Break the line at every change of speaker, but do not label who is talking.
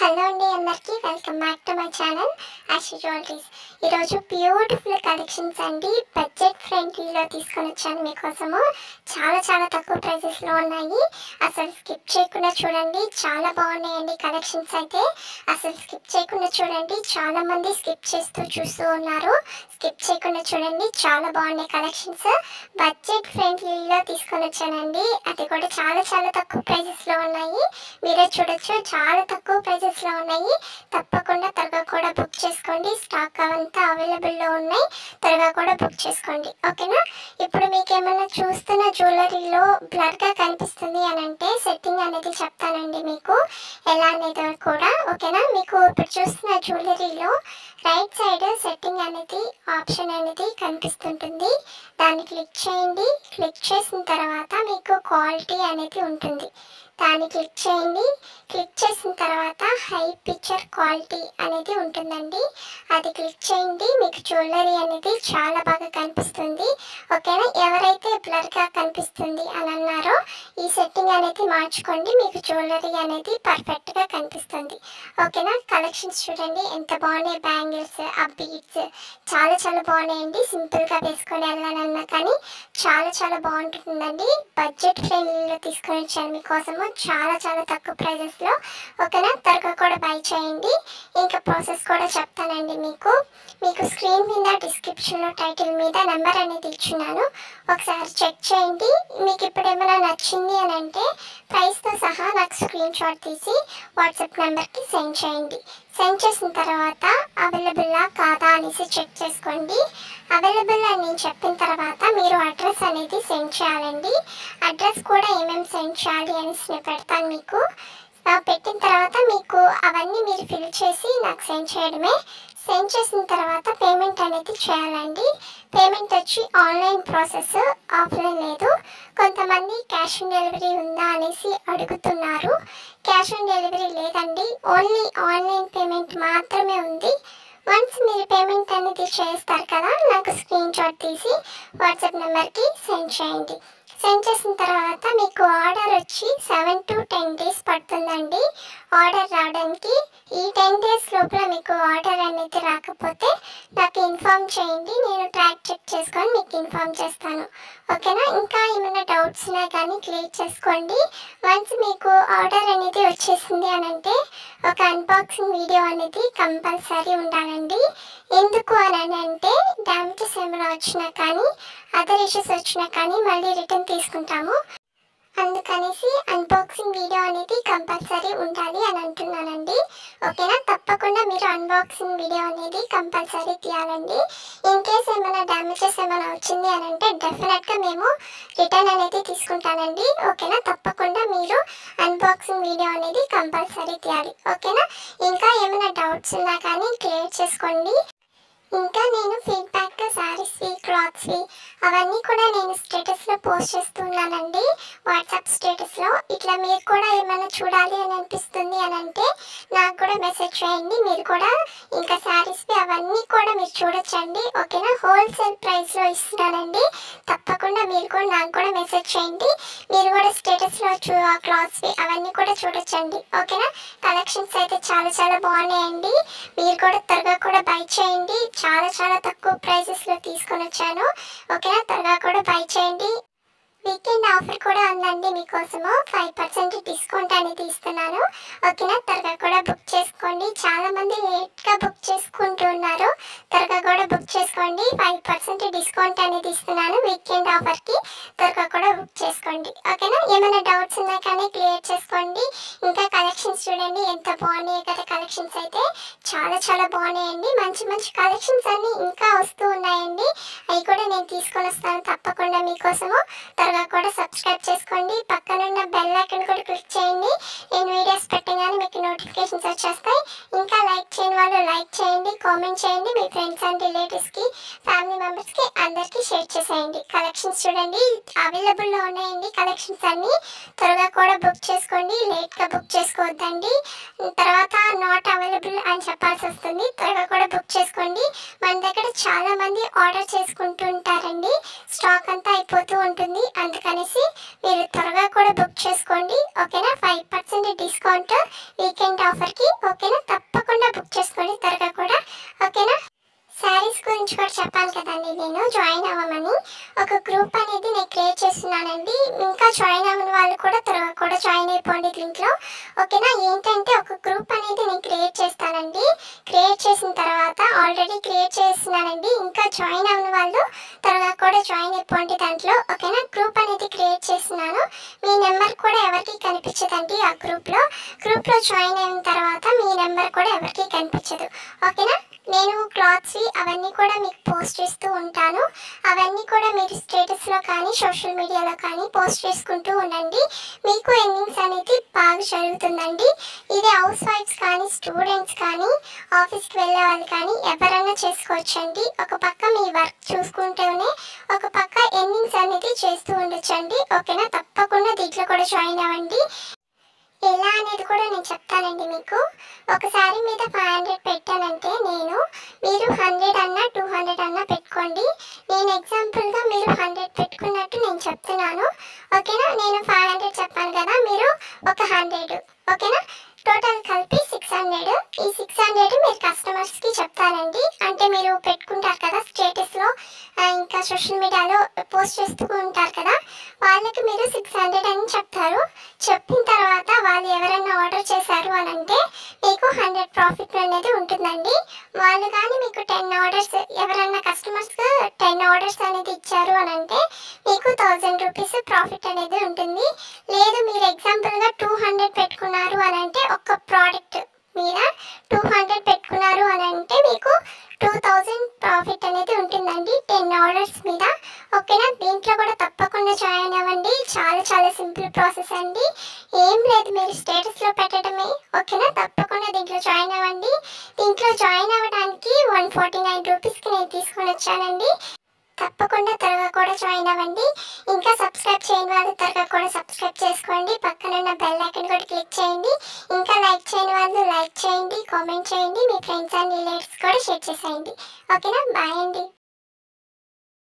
Hello అండి అందరికీ welcome back to my channel Aashi jewelleries. ఈరోజు బ్యూటిఫుల్ కలెక్షన్స్ అండి బడ్జెట్ ఫ్రెండ్లీలో తీసుకొని వచ్చాను మీకోసము. చాలా తక్కువ ప్రైజెస్లో ఉన్నాయి. అసలు స్కిప్ చేయకుండా చూడండి, చాలా బాగున్నాయండి కలెక్షన్స్ అయితే. అసలు స్కిప్ చేయకుండా చూడండి, చాలా మంది స్కిప్ చేస్తూ చూస్తూ ఉన్నారు. స్కిప్ చేయకుండా చూడండి, చాలా బాగున్నాయి కలెక్షన్స్. బడ్జెట్ ఫ్రెండ్లీలో తీసుకొని వచ్చానండి. అది కూడా చాలా తక్కువ ప్రైజెస్లో ఉన్నాయి. మీరే చూడొచ్చు, చాలా తక్కువ ప్రైజెస్లో ఉన్నాయి. తప్పకుండా త్వరగా కూడా బుక్ చేసుకోండి. స్టాక్ అవంతా అవైలబుల్లో ఉన్నాయి. త్వరగా కూడా బుక్ చేసుకోండి, ఓకేనా. ఇప్పుడు మీకు ఏమైనా చూస్తున్న జ్యువెలరీలో బ్లర్గా కనిపిస్తుంది అని అంటే సెట్టింగ్ అనేది చెప్తానండి మీకు ఎలా అనేది కూడా, ఓకేనా. మీకు ఇప్పుడు చూస్తున్న జ్యువెలరీలో రైట్ సైడ్ సెట్టింగ్ అనేది ఆప్షన్ అనేది కనిపిస్తుంటుంది. దాన్ని క్లిక్ చేయండి. క్లిక్ చేసిన తర్వాత మీకు క్వాలిటీ అనేది ఉంటుంది. దాన్ని క్లిక్ చేయండి. క్లిక్ చేసిన తర్వాత హై పిక్చర్ క్వాలిటీ అనేది ఉంటుందండి. అది క్లిక్ చేయండి. మీకు జ్యువెలరీ అనేది చాలా బాగా కనిపిస్తుంది, ఓకేనా. ఎవరైతే బ్లర్గా కనిపిస్తుంది అని అన్నారో ఈ సెట్టింగ్ అనేది మార్చుకోండి. మీకు జ్యువెలరీ అనేది పర్ఫెక్ట్గా కనిపిస్తుంది, ఓకేనా. కలెక్షన్స్ చూడండి ఎంత బాగున్నాయి. బ్యాంగిల్స్, ఆ బీడ్స్ చాలా బాగున్నాయండి. సింపుల్గా వేసుకొని వెళ్ళాలన్నా కానీ చాలా బాగుంటుందండి. బడ్జెట్ ఫ్రెండ్లీలో తీసుకొని వచ్చాను మీకోసము చాలా తక్కువ ప్రైజెస్లో, ఓకేనా. త్వరగా కూడా బై చేయండి. ఇంకా ప్రాసెస్ కూడా చెప్తానండి మీకు స్క్రీన్ మీద డిస్క్రిప్షన్లో టైటిల్ మీద నెంబర్ అనేది ఇచ్చున్నాను. ఒకసారి చెక్ చేయండి. మీకు ఇప్పుడు ఏమైనా నచ్చింది అని అంటే ప్రైస్తో సహా నాకు స్క్రీన్ షాట్ తీసి వాట్సాప్ నెంబర్కి సెండ్ చేయండి. సెండ్ చేసిన తర్వాత అవైలబుల్లా కాదా అనేసి చెక్ చేసుకోండి. అవైలబుల్ అని నేను చెప్పిన తర్వాత మీరు అడ్రస్ అనేది సెండ్ చేయాలండి. అడ్రస్ కూడా ఏమేమి సెండ్ చేయాలి అనేసి నేను పెడతాను మీకు. పెట్టిన తర్వాత మీకు అవన్నీ మీరు ఫిల్ చేసి నాకు సెండ్ చేయడమే. సెండ్ చేసిన తర్వాత పేమెంట్ అనేది చేయాలండి. పేమెంట్ వచ్చి ఆన్లైన్ ప్రాసెస్, ఆఫ్లైన్ లేదు. కొంతమంది క్యాష్ ఆన్ డెలివరీ ఉందా అనేసి అడుగుతున్నారు. క్యాష్ ఆన్ డెలివరీ లేదండి, ఓన్లీ ఆన్లైన్ పేమెంట్ మాత్రమే ఉంది. వన్స్ మీరు పేమెంట్ అనేది చేస్తారు కదా, నాకు స్క్రీన్ షాట్ తీసి వాట్సాప్ నెంబర్కి సెండ్ చేయండి. సెండ్ చేసిన తర్వాత మీకు ఆర్డర్ వచ్చి 7 to 10 days పడుతుందండి ఆర్డర్ రావడానికి. ఈ 10 days లోపల మీకు ఆర్డర్ అనేది రాకపోతే నాకు ఇన్ఫామ్ చేయండి. నేను ట్రాక్ చెక్ చేసుకొని మీకు ఇన్ఫామ్ చేస్తాను, ఓకేనా. ఇంకా ఏమైనా డౌట్స్ ఉన్నా కానీ క్లియర్ చేసుకోండి. వన్స్ మీకు ఆర్డర్ అనేది వచ్చేసింది అని అంటే ఒక అన్బాక్సింగ్ వీడియో అనేది కంపల్సరీ ఉండాలండి. ఎందుకు అని అంటే డ్యామేజెస్ ఏమైనా వచ్చినా కానీ అదర్ ఇష్యూస్ వచ్చినా కానీ మళ్ళీ రిటర్న్ తీసుకుంటాము. అందుకనేసి అన్బాక్సింగ్ వీడియో అనేది కంపల్సరీ ఉండాలి అని అంటున్నానండి, ఓకేనా. తప్పకుండా మీరు అన్బాక్సింగ్ వీడియో అనేది కంపల్సరీ తీయాలండి. ఇన్ కేస్ ఏమైనా డ్యామేజెస్ ఏమైనా వచ్చింది అని అంటే డెఫినెట్గా మేము రిటర్న్ అనేది తీసుకుంటానండి, ఓకేనా. తప్పకుండా మీరు అన్బాక్సింగ్ వీడియో అనేది కంపల్సరీ తీయాలి, ఓకేనా. ఇంకా ఏమైనా డౌట్స్ ఉన్నా కానీ క్లియర్ చేసుకోండి. ఇంకా నేను ఫీడ్బ్యాక్ శారీస్వి, క్లాత్స్వి అవన్నీ కూడా నేను స్టేటస్లో పోస్ట్ చేస్తున్నానండి, వాట్సాప్ స్టేటస్లో. ఇట్లా మీరు కూడా ఏమైనా చూడాలి అని అనిపిస్తుంది అని అంటే నాకు కూడా మెసేజ్ చేయండి. మీరు కూడా ఇంకా శారీస్వి అవన్నీ కూడా మీరు చూడొచ్చండి, ఓకేనా. హోల్సేల్ ప్రైస్లో ఇస్తున్నానండి. తప్పకుండా మీరు కూడా నాకు కూడా మెసేజ్ చేయండి. మీరు కూడా స్టేటస్లో క్లాత్స్వి అవన్నీ కూడా చూడొచ్చండి, ఓకేనా. కలెక్షన్స్ అయితే చాలా బాగున్నాయండి. మీరు కూడా త్వరగా కూడా బై చేయండి. చాలా తక్కువ ప్రైజెస్లో తీసుకొని వచ్చాను, ఓకేనా. త్వరగా కూడా బై చేయండి. వీకెండ్ ఆఫర్ కూడా ఉందండి మీకోసము. 5% డిస్కౌంట్ అనేది ఇస్తున్నాను, ఓకేనా. త్వరగా కూడా బుక్ చేసుకోండి. చాలా మంది లేట్గా బుక్ చేసుకుంటున్నారు. త్వరగా కూడా బుక్ చేసుకోండి. 5% డిస్కౌంట్ అనేది ఇస్తున్నాను వీకెండ్ ఆఫర్కి. త్వరగా కూడా బుక్ చేసుకోండి, ఓకేనా. ఏమైనా డౌట్స్ ఉన్నా కానీ క్లియర్ చేసుకోండి. ఇంకా కలెక్షన్స్ చూడండి ఎంత బాగున్నాయి కదా. కలెక్షన్స్ అయితే చాలా బాగున్నాయండి. మంచి కలెక్షన్స్ అన్నీ ఇంకా వస్తూ ఉన్నాయండి. అవి కూడా నేను తీసుకొని వస్తాను తప్పకుండా మీకోసము. త్వరగా కూడా సబ్స్క్రైబ్ చేసుకోండి. పక్కనున్న బెల్ ఐకాన్ కూడా క్లిక్ చేయండి. నేను వీడియోస్ పెట్టగానే మీకు నోటిఫికేషన్స్ వచ్చేస్తాయి. ఇంకా లైక్ చేయని వాళ్ళు లైక్ చేయండి, కామెంట్ చేయండి. మీ ఫ్రెండ్స్ అండ్ రిలేటివ్స్కి, ఫ్యామిలీ మెంబర్స్కి అందరికీ షేర్ చేసేయండి. కలెక్షన్స్ చూడండి అవైలబుల్లో ఉన్నాయండి కలెక్షన్స్ అన్నీ. త్వరగా కూడా బుక్ చేసుకోండి. లేట్గా బుక్ చేసుకోవద్దండి, తర్వాత నాట్ అవైలబుల్ అని చెప్పాల్సి వస్తుంది. త్వరగా కూడా బుక్ చేసుకోండి. మన దగ్గర చాలామంది ఆర్డర్ చేసుకుంటుంటారండి. స్టాక్ అంతా అయిపోతూ ఉంటుంది. అందుకనేసి మీరు త్వరగా కూడా బుక్ చేసుకోండి. ఓకేనా? 5% డిస్కౌంట్ వీకెండ్ ఆఫర్కి. ఓకేనా? తప్పకుండా బుక్ చేసుకోండి త్వరగా కూడా. ఓకేనా? శారీస్ గురించి కూడా చెప్పాను కదండి, నేను జాయిన్ అవ్వమని ఒక గ్రూప్ అనేది నేను క్రియేట్ చేస్తున్నానండి. ఇంకా జాయిన్ అవ్వని వాళ్ళు కూడా త్వరగా కూడా జాయిన్ అయిపోండి దీంట్లో. ఓకేనా? ఏంటంటే ఒక గ్రూప్ అనేది నేను క్రియేట్ చేస్తానండి. క్రియేట్ చేసిన తర్వాత ఆల్రెడీ క్రియేట్ చేస్తున్నానండి. ఇంకా జాయిన్ అవ్వని వాళ్ళు త్వరగా కూడా జాయిన్ అయిపోండి దాంట్లో. ఓకేనా? గ్రూప్ అనేది క్రియేట్ చేస్తున్నాను. మీ నెంబర్ కూడా ఎవరికి కనిపించదండి ఆ గ్రూప్లో జాయిన్ అయిన తర్వాత మీ నెంబర్ కూడా ఎవరికి కనిపించదు. ఓకేనా? నేను క్లాత్స్వి అవన్నీ కూడా మీకు పోస్ట్ చేస్తూ ఉంటాను. అవన్నీ కూడా మీరు స్టేటస్లో కానీ సోషల్ మీడియాలో కానీ పోస్ట్ చేసుకుంటూ ఉండండి. మీకు ఎర్నింగ్స్ అనేది బాగా జరుగుతుందండి. ఇది హౌస్ వైఫ్స్ కానీ స్టూడెంట్స్ కానీ ఆఫీస్కి వెళ్ళే వాళ్ళు కానీ ఎవరైనా చేసుకోవచ్చండి. ఒక పక్క మీ వర్క్ చూసుకుంటూనే ఒక పక్క ఎర్నింగ్స్ అనేది చేస్తూ ఉండొచ్చండి. ఓకేనా? తప్పకుండా దీంట్లో కూడా జాయిన్ అవ్వండి. ఎలా అనేది కూడా నేను చెప్తానండి మీకు. ఒక శారీ మీద 500 పెట్టానంటే మీరు 100 అన్నా 200 అన్నా పెట్టుకోండి. నేను ఎగ్జాంపుల్గా మీరు 100 పెట్టుకున్నట్టు నేను చెప్తున్నాను. ఓకేనా? నేను 500 చెప్పాను కదా, మీరు ఒక 100. ఓకేనా? టోటల్ కలిపి 600. ఈ 600 మీరు కస్టమర్స్కి చెప్తానండి. అంటే మీరు పెట్టుకుంటారు కదా స్టేటస్లో, ఇంకా సోషల్ మీడియాలో పోస్ట్ చేస్తూ ఉంటారు కదా, వాళ్ళకి మీరు 600 అని చెప్తారు. చెప్పిన తర్వాత వాళ్ళు ఎవరైనా ఆర్డర్ చేశారు అని అంటే మీకు 100 ప్రాఫిట్ అనేది ఉంటుందండి. వాళ్ళు కానీ మీకు 10 ఆర్డర్స్, ఎవరైనా కస్టమర్స్ 10 ఆర్డర్స్ అనేది ఇచ్చారు అని అంటే మీకు 1000 రూపీస్ ప్రాఫిట్ అనేది ఉంటుంది. లేదు మీరు ఎగ్జాంపుల్గా 200 పెట్టుకున్నారు అని అంటే ఒక ప్రోడక్ట్ మీద 200 పెట్టుకున్నారు అని అంటే మీకు 2000 ప్రాఫిట్ అనేది ఉంటుందండి 10 ఆర్డర్స్ మీద. ఓకేనా? దీంట్లో కూడా తప్పకుండా జాయిన్ అవ్వండి. చాలా చాలా సింపుల్ ప్రాసెస్ అండి. ఏం లేదు, మీరు స్టేటస్లో పెట్టడమే. ఓకేనా? తప్పకుండా దీంట్లో జాయిన్ అవ్వండి. దీంట్లో జాయిన్ అవ్వడానికి 149 రూపీస్కి నేను తీసుకొని వచ్చానండి. తప్పకుండా త్వరగా కూడా జాయిన్ అవ్వండి. ఇంకా సబ్స్క్రైబ్ చేయని వాళ్ళు త్వరగా కూడా సబ్స్క్రైబ్ చేసుకోండి. పక్కన ఉన్న బెల్ ఐకాన్ కూడా క్లిక్ చేయండి. ఇంకా లైక్ చేయని వాళ్ళు లైక్ చేయండి, కామెంట్ చేయండి, మీ ఫ్రెండ్స్ అండ్ రిలేటివ్స్ కూడా షేర్ చేసేయండి. ఓకేనా? బాయ్ అండి.